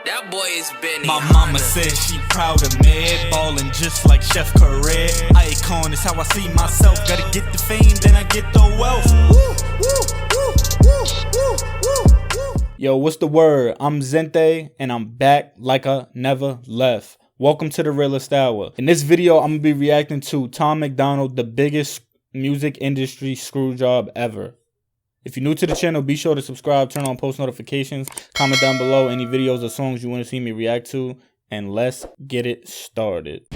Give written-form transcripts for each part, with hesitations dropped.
That boy is Benny. My mama says she proud of me, ballin' just like Chef Career. Icon is how I see myself. Gotta get the fame, then I get the wealth. Yo, what's the word? I'm Zente, and I'm back like I never left. Welcome to the Realest Hour. In this video, I'm gonna be reacting to Tom MacDonald, the biggest music industry screw job ever. If you're new to the channel, be sure to subscribe, turn on post notifications, comment down below any videos or songs you want to see me react to, and let's get it started.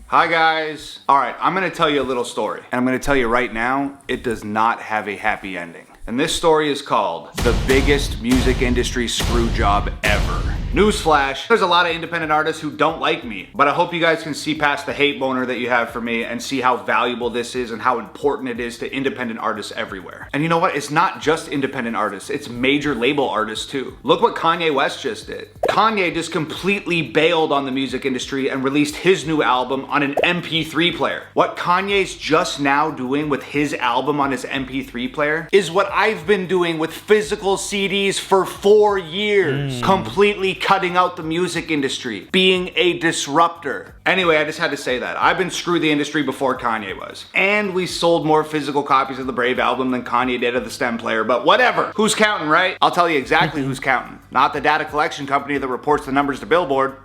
Hi guys. Alright, I'm going to tell you a little story. And I'm going to tell you right now, it does not have a happy ending. And this story is called The Biggest Music Industry Screw Job Ever. Newsflash, there's a lot of independent artists who don't like me, but I hope you guys can see past the hate boner that you have for me and see how valuable this is and how important it is to independent artists everywhere. And you know what? It's not just independent artists, it's major label artists too. Look what Kanye West just did. Kanye just completely bailed on the music industry and released his new album on an MP3 player. What Kanye's just now doing with his album on his MP3 player is what I've been doing with physical CDs for 4 years. Completely cutting out the music industry, being a disruptor. Anyway, I just had to say that. I've been screwed the industry before Kanye was. And we sold more physical copies of the Brave album than Kanye did of the STEM player, but whatever. Who's counting, right? I'll tell you exactly who's counting. Not the data collection company that reports the numbers to Billboard.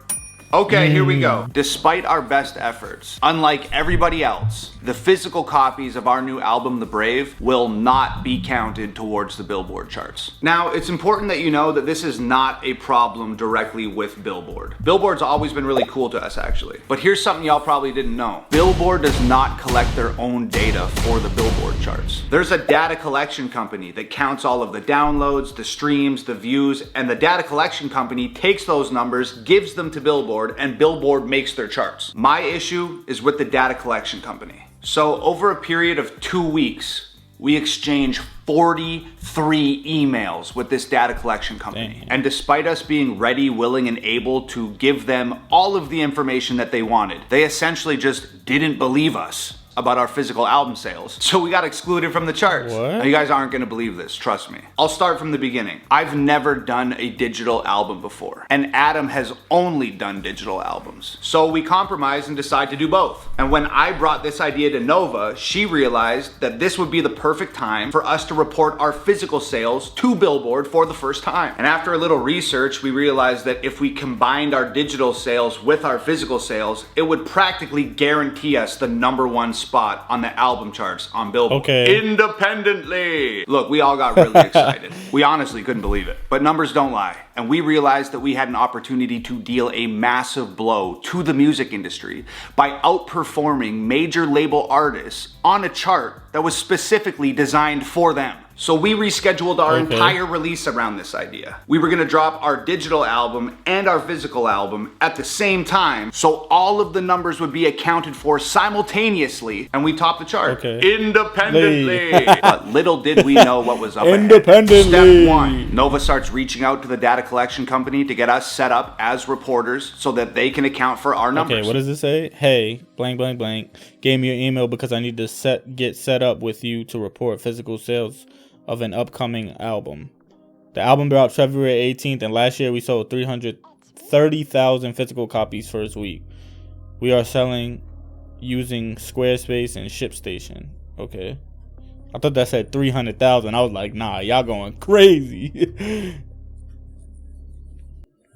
Okay, here we go. Despite our best efforts, unlike everybody else, the physical copies of our new album, The Brave, will not be counted towards the Billboard charts. Now, it's important that you know that this is not a problem directly with Billboard. Billboard's always been really cool to us, actually. But here's something y'all probably didn't know. Billboard does not collect their own data for the Billboard charts. There's a data collection company that counts all of the downloads, the streams, the views, and the data collection company takes those numbers, gives them to Billboard, and Billboard makes their charts. My issue is with the data collection company. So over a period of 2 weeks, we exchanged 43 emails with this data collection company. And despite us being ready, willing, and able to give them all of the information that they wanted, they essentially just didn't believe us about our physical album sales. So we got excluded from the charts. Now, you guys aren't gonna believe this, trust me. I'll start from the beginning. I've never done a digital album before, and Adam has only done digital albums. So we compromised and decided to do both. And when I brought this idea to Nova, she realized that this would be the perfect time for us to report our physical sales to Billboard for the first time. And after a little research, we realized that if we combined our digital sales with our physical sales, it would practically guarantee us the #1 spot on the album charts on Billboard. Independently. Look, we all got really excited. We honestly couldn't believe it. But numbers don't lie. And we realized that we had an opportunity to deal a massive blow to the music industry by outperforming major label artists on a chart that was specifically designed for them. So we rescheduled our entire release around this idea. We were gonna drop our digital album and our physical album at the same time, so all of the numbers would be accounted for simultaneously, and we topped the chart. Independently. But little did we know what was up ahead. Step 1, Nova starts reaching out to the data collection company to get us set up as reporters so that they can account for our numbers. Okay, what does it say? Hey, blank, blank, blank, gave me your email because I need to get set up with you to report physical sales of an upcoming album. The album dropped February 18th, and last year we sold 330,000 physical copies first week. We are selling using Squarespace and ShipStation. Okay. I thought that said 300,000. I was like, nah, y'all going crazy.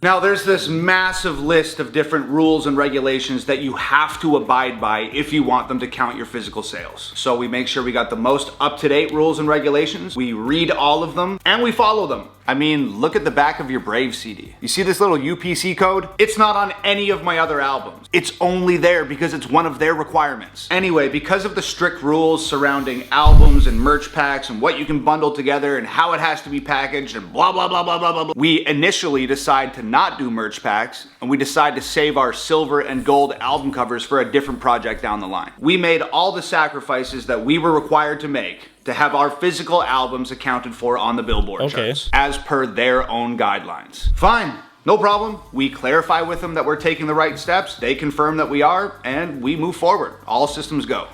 Now, there's this massive list of different rules and regulations that you have to abide by if you want them to count your physical sales. So we make sure we got the most up-to-date rules and regulations, we read all of them, and we follow them. I mean, look at the back of your Brave CD. You see this little UPC code? It's not on any of my other albums. It's only there because it's one of their requirements. Anyway, because of the strict rules surrounding albums and merch packs and what you can bundle together and how it has to be packaged and blah, blah, blah, blah, blah, blah, blah, we initially decide to not do merch packs, and we decide to save our silver and gold album covers for a different project down the line. We made all the sacrifices that we were required to make to have our physical albums accounted for on the Billboard charts, as per their own guidelines. Fine, no problem. We clarify with them that we're taking the right steps, they confirm that we are, and we move forward. All systems go.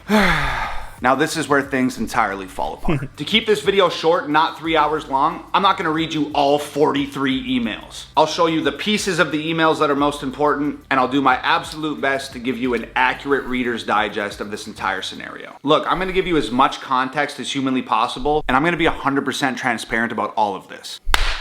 Now this is where things entirely fall apart. To keep this video short, not 3 hours long, I'm not gonna read you all 43 emails. I'll show you the pieces of the emails that are most important, and I'll do my absolute best to give you an accurate Reader's Digest of this entire scenario. Look, I'm gonna give you as much context as humanly possible, and I'm gonna be 100% transparent about all of this.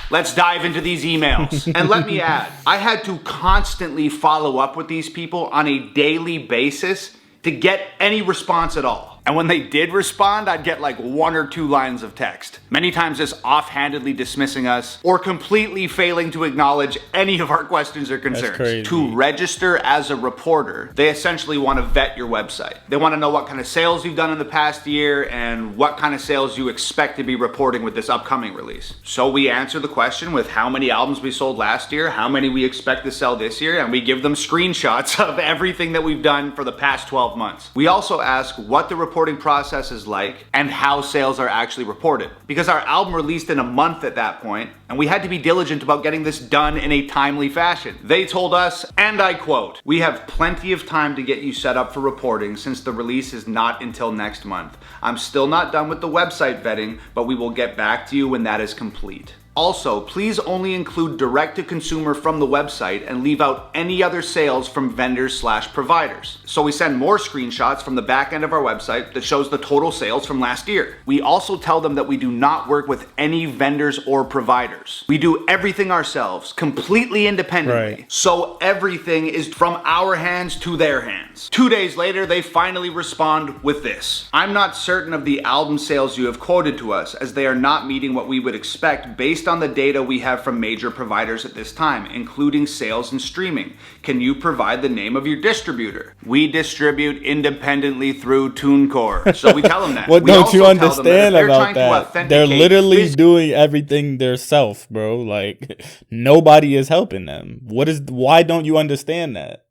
Let's dive into these emails. And let me add, I had to constantly follow up with these people on a daily basis to get any response at all. And when they did respond, I'd get like 1 or 2 lines of text. Many times just offhandedly dismissing us or completely failing to acknowledge any of our questions or concerns. To register as a reporter, they essentially want to vet your website. They want to know what kind of sales you've done in the past year and what kind of sales you expect to be reporting with this upcoming release. So we answer the question with how many albums we sold last year, how many we expect to sell this year, and we give them screenshots of everything that we've done for the past 12 months. We also ask what the reporting process is like and how sales are actually reported. Because our album released in a month at that point, and we had to be diligent about getting this done in a timely fashion. They told us, and I quote, "We have plenty of time to get you set up for reporting since the release is not until next month. I'm still not done with the website vetting, but we will get back to you when that is complete. Also, please only include direct to consumer from the website and leave out any other sales from vendors/providers." So we send more screenshots from the back end of our website that shows the total sales from last year. We also tell them that we do not work with any vendors or providers. We do everything ourselves, completely independently. Right. So everything is from our hands to their hands. 2 days later, they finally respond with this: "I'm not certain of the album sales you have quoted to us, as they are not meeting what we would expect based on the data we have from major providers at this time, including sales and streaming. Can you provide the name of your distributor? We distribute independently through TuneCore." So we tell them that. What We don't also you tell them understand that if about that? They're literally doing everything themselves, bro. Like, nobody is helping them. Why don't you understand that?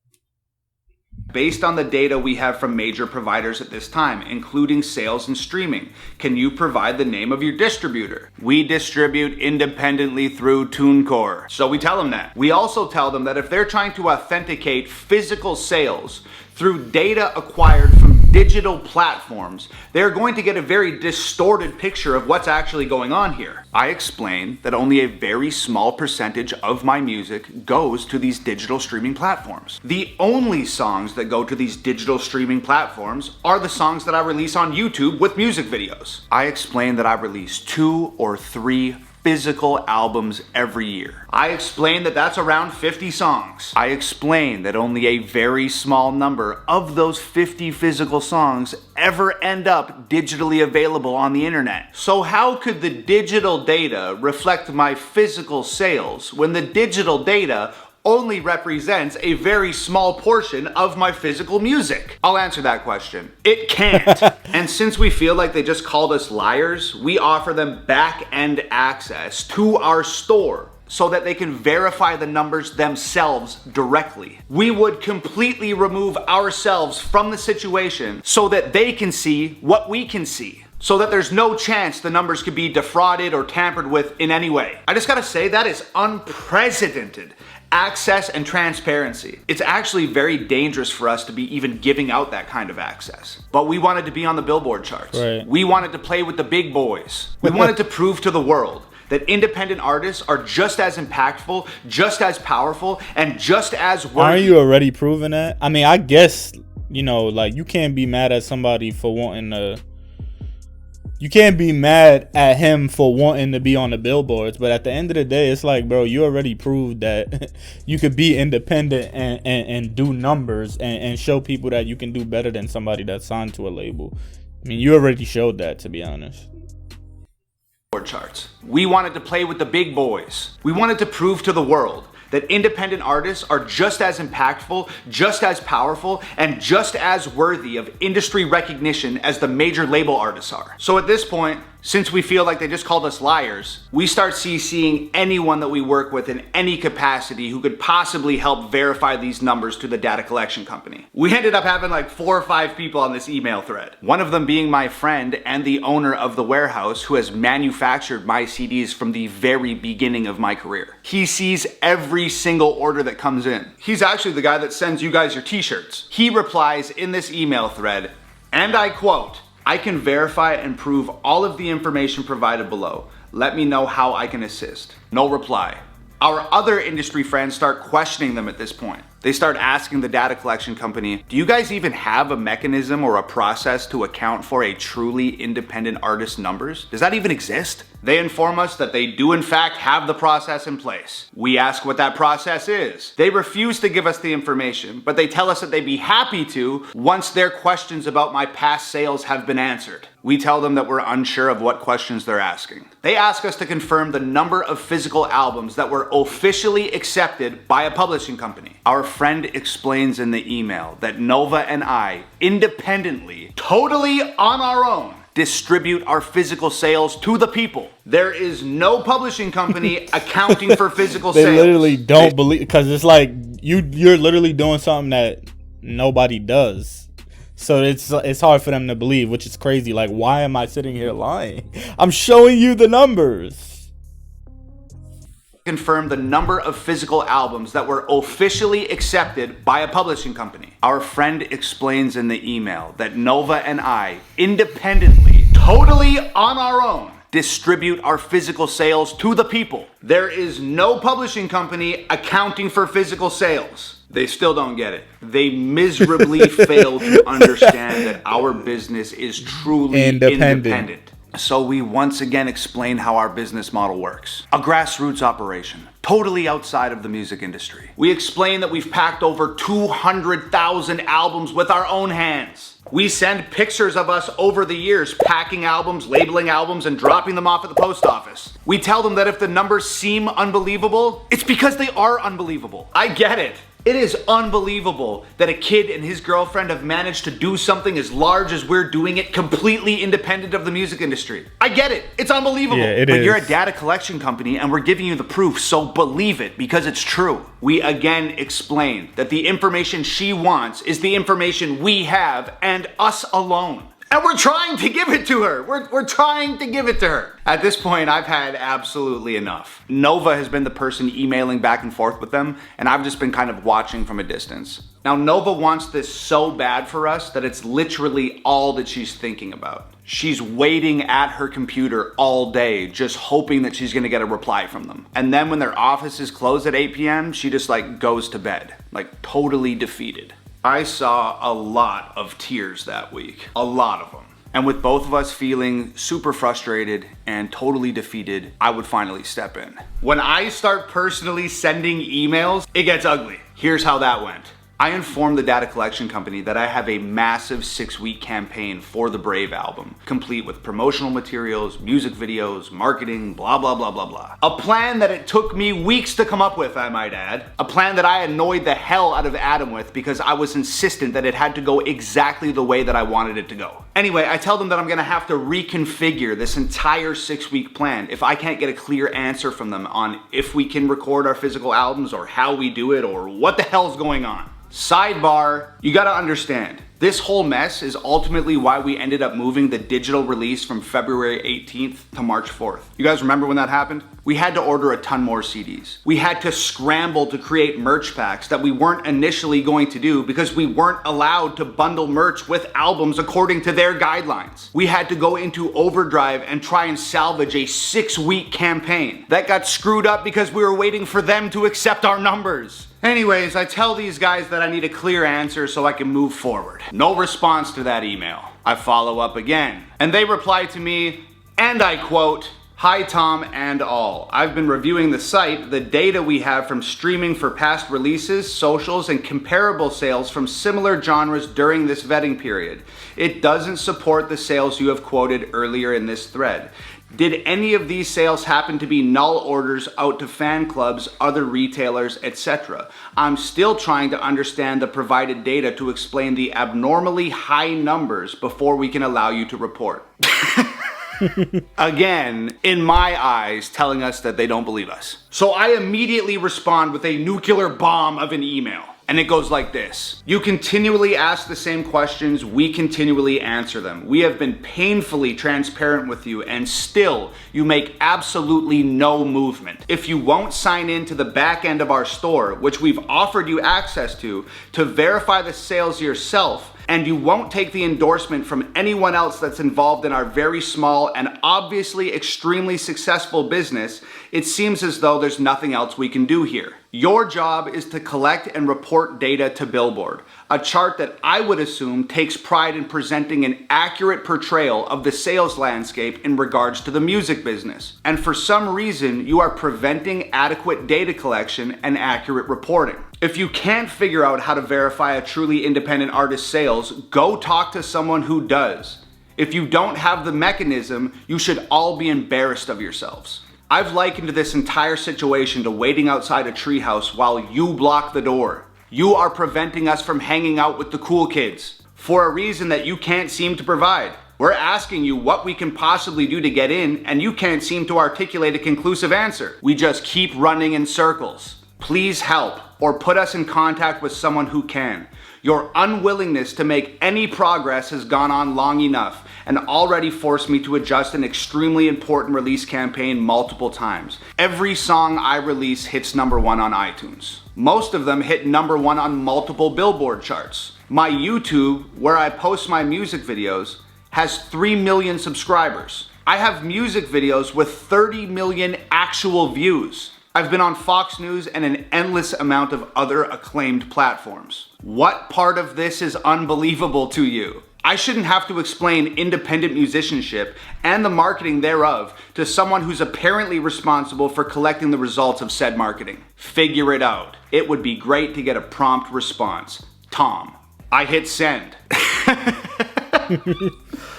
"Based on the data we have from major providers at this time, including sales and streaming, can you provide the name of your distributor? We distribute independently through TuneCore." So we tell them that. We also tell them that if they're trying to authenticate physical sales through data acquired from digital platforms, they're going to get a very distorted picture of what's actually going on here. I explain that only a very small percentage of my music goes to these digital streaming platforms. The only songs that go to these digital streaming platforms are the songs that I release on YouTube with music videos. I explain that I release 2 or 3 physical albums every year. I explain that that's around 50 songs. I explain that only a very small number of those 50 physical songs ever end up digitally available on the internet. So how could the digital data reflect my physical sales when the digital data only represents a very small portion of my physical music? I'll answer that question. It can't. And since we feel like they just called us liars, we offer them back-end access to our store so that they can verify the numbers themselves directly. We would completely remove ourselves from the situation so that they can see what we can see, so that there's no chance the numbers could be defrauded or tampered with in any way. I just gotta say, that is unprecedented access and transparency. It's actually very dangerous for us to be even giving out that kind of access. But we wanted to be on the Billboard charts. Right. We wanted to play with the big boys. We wanted to prove to the world that independent artists are just as impactful, just as powerful, and just as worthy. Aren't you already proving that? I mean, I guess, you know, like, you can't be mad at somebody for wanting to... You can't be mad at him for wanting to be on the billboards, but at the end of the day, it's like, bro, you already proved that you could be independent and do numbers and show people that you can do better than somebody that's signed to a label. I mean, you already showed that, to be honest. Charts. We wanted to play with the big boys. We wanted to prove to the world that independent artists are just as impactful, just as powerful, and just as worthy of industry recognition as the major label artists are. So at this point, since we feel like they just called us liars, we start CCing anyone that we work with in any capacity who could possibly help verify these numbers to the data collection company. We ended up having like 4 or 5 people on this email thread. One of them being my friend and the owner of the warehouse who has manufactured my CDs from the very beginning of my career. He sees every single order that comes in. He's actually the guy that sends you guys your t-shirts. He replies in this email thread, and I quote, I can verify and prove all of the information provided below. Let me know how I can assist. No reply. Our other industry friends start questioning them at this point. They start asking the data collection company, do you guys even have a mechanism or a process to account for a truly independent artist's numbers? Does that even exist? They inform us that they do in fact have the process in place. We ask what that process is. They refuse to give us the information, but they tell us that they'd be happy to once their questions about my past sales have been answered. We tell them that we're unsure of what questions they're asking. They ask us to confirm the number of physical albums that were officially accepted by a publishing company. Our friend explains in the email that Nova and I, independently, totally on our own, distribute our physical sales to the people. There is no publishing company accounting for physical sales. They literally don't believe, because it's like you're literally doing something that nobody does. So it's hard for them to believe, which is crazy. Like, why am I sitting here lying? I'm showing you the numbers. Confirm the number of physical albums that were officially accepted by a publishing company. Our friend explains in the email that Nova and I, independently, totally on our own, distribute our physical sales to the people. There is no publishing company accounting for physical sales. They still don't get it. They miserably fail to understand that our business is truly independent. So we once again explain how our business model works. A grassroots operation, totally outside of the music industry. We explain that we've packed over 200,000 albums with our own hands. We send pictures of us over the years packing albums, labeling albums, and dropping them off at the post office. We tell them that if the numbers seem unbelievable, it's because they are unbelievable. I get it. It is unbelievable that a kid and his girlfriend have managed to do something as large as we're doing it completely independent of the music industry. I get it. It's unbelievable. Yeah, it but is. You're a data collection company and we're giving you the proof, so believe it because it's true. We again explain that the information she wants is the information we have and us alone. And we're trying to give it to her. We're trying to give it to her. At this point, I've had absolutely enough. Nova has been the person emailing back and forth with them, and I've just been kind of watching from a distance. Now, Nova wants this so bad for us that it's literally all that she's thinking about. She's waiting at her computer all day, just hoping that she's gonna get a reply from them. And then when their offices close at 8 p.m., she just goes to bed, totally defeated. I saw a lot of tears that week, a lot of them. And with both of us feeling super frustrated and totally defeated, I would finally step in. When I start personally sending emails, it gets ugly. Here's how that went. I informed the data collection company that I have a massive 6-week campaign for the Brave album, complete with promotional materials, music videos, marketing, blah, blah, blah, blah, blah. A plan that it took me weeks to come up with, I might add. A plan that I annoyed the hell out of Adam with because I was insistent that it had to go exactly the way that I wanted it to go. Anyway, I tell them that I'm gonna have to reconfigure this entire 6-week plan if I can't get a clear answer from them on if we can record our physical albums or how we do it or what the hell's going on. Sidebar, you gotta understand, this whole mess is ultimately why we ended up moving the digital release from February 18th to March 4th. You guys remember when that happened? We had to order a ton more CDs. We had to scramble to create merch packs that we weren't initially going to do because we weren't allowed to bundle merch with albums according to their guidelines. We had to go into overdrive and try and salvage a 6-week campaign. That got screwed up because we were waiting for them to accept our numbers. Anyways, I tell these guys that I need a clear answer so I can move forward. No response to that email. I follow up again, and they reply to me, and I quote, "Hi Tom and all. I've been reviewing the site, the data we have from streaming for past releases, socials, and comparable sales from similar genres during this vetting period. It doesn't support the sales you have quoted earlier in this thread. Did any of these sales happen to be null orders out to fan clubs, other retailers, etc.? I'm still trying to understand the provided data to explain the abnormally high numbers before we can allow you to report." Again, in my eyes, telling us that they don't believe us. So I immediately respond with a nuclear bomb of an email. And it goes like this. You continually ask the same questions, we continually answer them. We have been painfully transparent with you and still you make absolutely no movement. If you won't sign in to the back end of our store, which we've offered you access to verify the sales yourself, and you won't take the endorsement from anyone else that's involved in our very small and obviously extremely successful business, it seems as though there's nothing else we can do here. Your job is to collect and report data to Billboard, a chart that I would assume takes pride in presenting an accurate portrayal of the sales landscape in regards to the music business. And for some reason, you are preventing adequate data collection and accurate reporting. If you can't figure out how to verify a truly independent artist's sales, go talk to someone who does. If you don't have the mechanism, you should all be embarrassed of yourselves. I've likened this entire situation to waiting outside a treehouse while you block the door. You are preventing us from hanging out with the cool kids for a reason that you can't seem to provide. We're asking you what we can possibly do to get in, and you can't seem to articulate a conclusive answer. We just keep running in circles. Please help, or put us in contact with someone who can. Your unwillingness to make any progress has gone on long enough and already forced me to adjust an extremely important release campaign multiple times. Every song I release hits #1 on iTunes. Most of them hit #1 on multiple Billboard charts. My YouTube, where I post my music videos, has 3 million subscribers. I have music videos with 30 million actual views. I've been on Fox News and an endless amount of other acclaimed platforms. What part of this is unbelievable to you? I shouldn't have to explain independent musicianship and the marketing thereof to someone who's apparently responsible for collecting the results of said marketing. Figure it out. It would be great to get a prompt response. Tom. I hit send.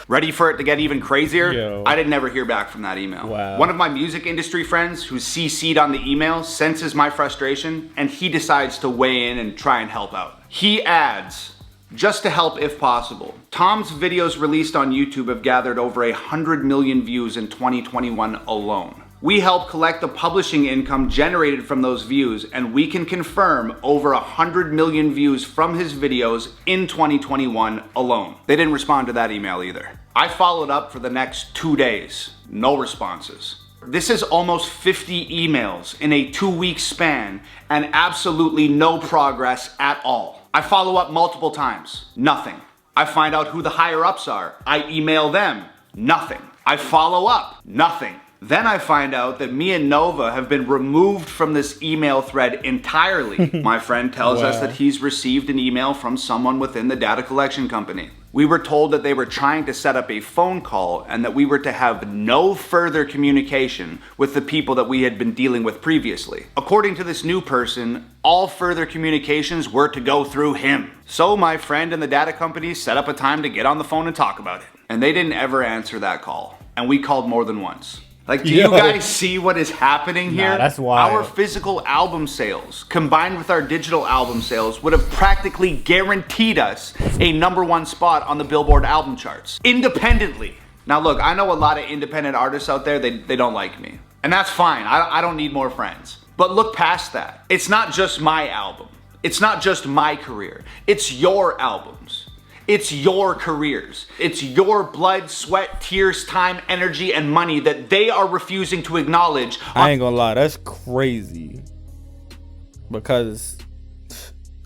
Ready for it to get even crazier? Yo. I didn't ever hear back from that email. Wow. One of my music industry friends who's CC'd on the email senses my frustration, and he decides to weigh in and try and help out. He adds, just to help if possible, Tom's videos released on YouTube have gathered over 100 million views in 2021 alone. We help collect the publishing income generated from those views, and we can confirm over 100 million views from his videos in 2021 alone. They didn't respond to that email either. I followed up for the next 2 days. No responses. This is almost 50 emails in a 2-week span and absolutely no progress at all. I follow up multiple times. Nothing. I find out who the higher ups are. I email them. Nothing. I follow up. Nothing. Then I find out that me and Nova have been removed from this email thread entirely. My friend tells us that he's received an email from someone within the data collection company. We were told that they were trying to set up a phone call and that we were to have no further communication with the people that we had been dealing with previously. According to this new person, all further communications were to go through him. So my friend and the data company set up a time to get on the phone and talk about it. And they didn't ever answer that call. And we called more than once. Like, do you guys see what is happening here? Nah, that's wild. Our physical album sales, combined with our digital album sales, would have practically guaranteed us a #1 spot on the Billboard album charts, independently. Now look, I know a lot of independent artists out there, they don't like me. And that's fine, I don't need more friends. But look past that. It's not just my album. It's not just my career. It's your albums. It's your careers. It's your blood, sweat, tears, time, energy, and money that they are refusing to acknowledge. I ain't gonna lie, that's crazy. Because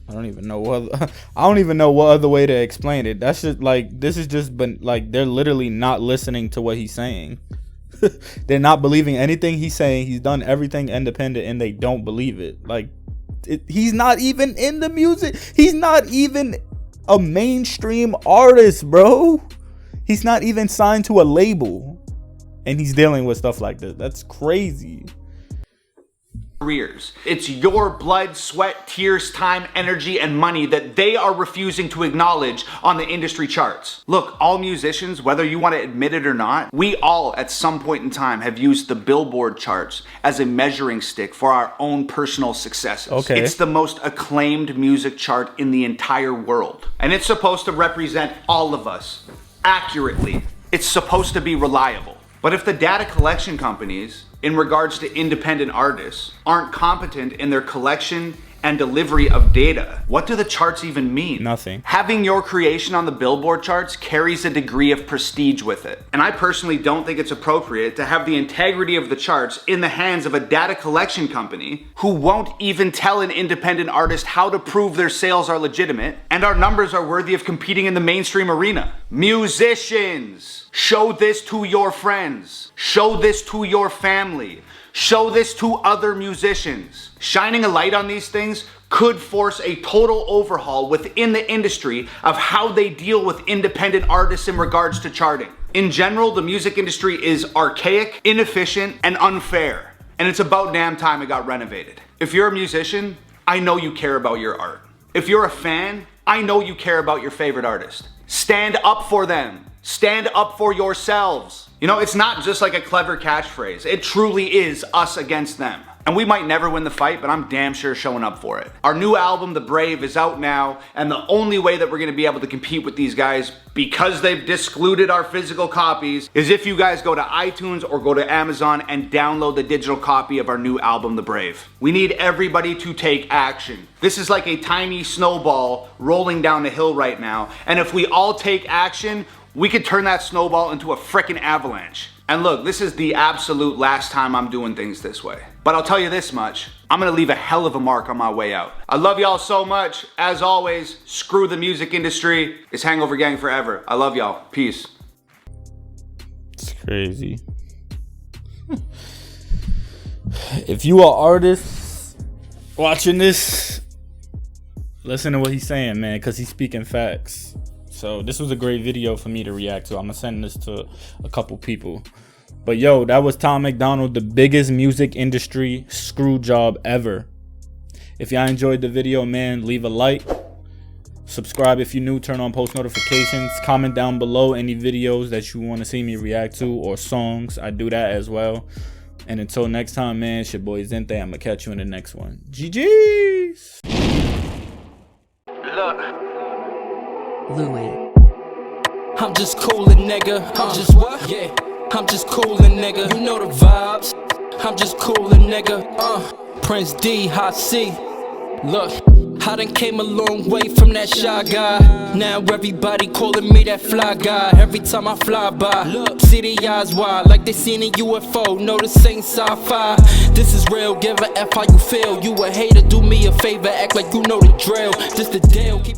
I don't even know what other way to explain it. That's just like, this is just been like, they're literally not listening to what he's saying. They're not believing anything he's saying. He's done everything independent and they don't believe it. Like, he's not even in the music. He's not even a mainstream artist, bro. He's not even signed to a label, and he's dealing with stuff like this. That's crazy. Careers. It's your blood, sweat, tears, time, energy, and money that they are refusing to acknowledge on the industry charts. Look, all musicians, whether you want to admit it or not, we all at some point in time have used the Billboard charts as a measuring stick for our own personal successes. Okay. It's the most acclaimed music chart in the entire world. And it's supposed to represent all of us accurately. It's supposed to be reliable. But if the data collection companies, in regards to independent artists, aren't competent in their collection and delivery of data. What do the charts even mean? Nothing. Having your creation on the Billboard charts carries a degree of prestige with it. And I personally don't think it's appropriate to have the integrity of the charts in the hands of a data collection company who won't even tell an independent artist how to prove their sales are legitimate and our numbers are worthy of competing in the mainstream arena. Musicians, show this to your friends. Show this to your family. Show this to other musicians. Shining a light on these things could force a total overhaul within the industry of how they deal with independent artists in regards to charting. In general, the music industry is archaic, inefficient, and unfair. And it's about damn time it got renovated. If you're a musician, I know you care about your art. If you're a fan, I know you care about your favorite artist. Stand up for them. Stand up for yourselves. You know, it's not just like a clever catchphrase. It truly is us against them. And we might never win the fight, but I'm damn sure showing up for it. Our new album, The Brave, is out now, and the only way that we're gonna be able to compete with these guys, because they've discluded our physical copies, is if you guys go to iTunes or go to Amazon and download the digital copy of our new album, The Brave. We need everybody to take action. This is like a tiny snowball rolling down the hill right now, and if we all take action, we could turn that snowball into a frickin' avalanche. And look, this is the absolute last time I'm doing things this way. But I'll tell you this much, I'm gonna leave a hell of a mark on my way out. I love y'all so much. As always, screw the music industry. It's Hangover Gang forever. I love y'all. Peace. It's crazy. If you are artists watching this, listen to what he's saying, man, because he's speaking facts. So this was a great video for me to react to. I'm gonna send this to a couple people. But yo, that was Tom MacDonald, the biggest music industry screw job ever. If y'all enjoyed the video, man, leave a like. Subscribe if you're new, turn on post notifications. Comment down below any videos that you want to see me react to or songs. I do that as well. And until next time, man, it's your boy Zente. I'm gonna catch you in the next one. GG's. Look. Louis. I'm just coolin', nigga. I'm just what? Yeah. I'm just coolin', nigga. You know the vibes. I'm just coolin', nigga. Prince D, Hot C. Look, I done came a long way from that shy guy. Now everybody calling me that fly guy. Every time I fly by, look, see the eyes wide like they seen a UFO. No, this ain't sci-fi. This is real. Give a F how you feel. You a hater, do me a favor. Act like you know the drill. This the deal. Keep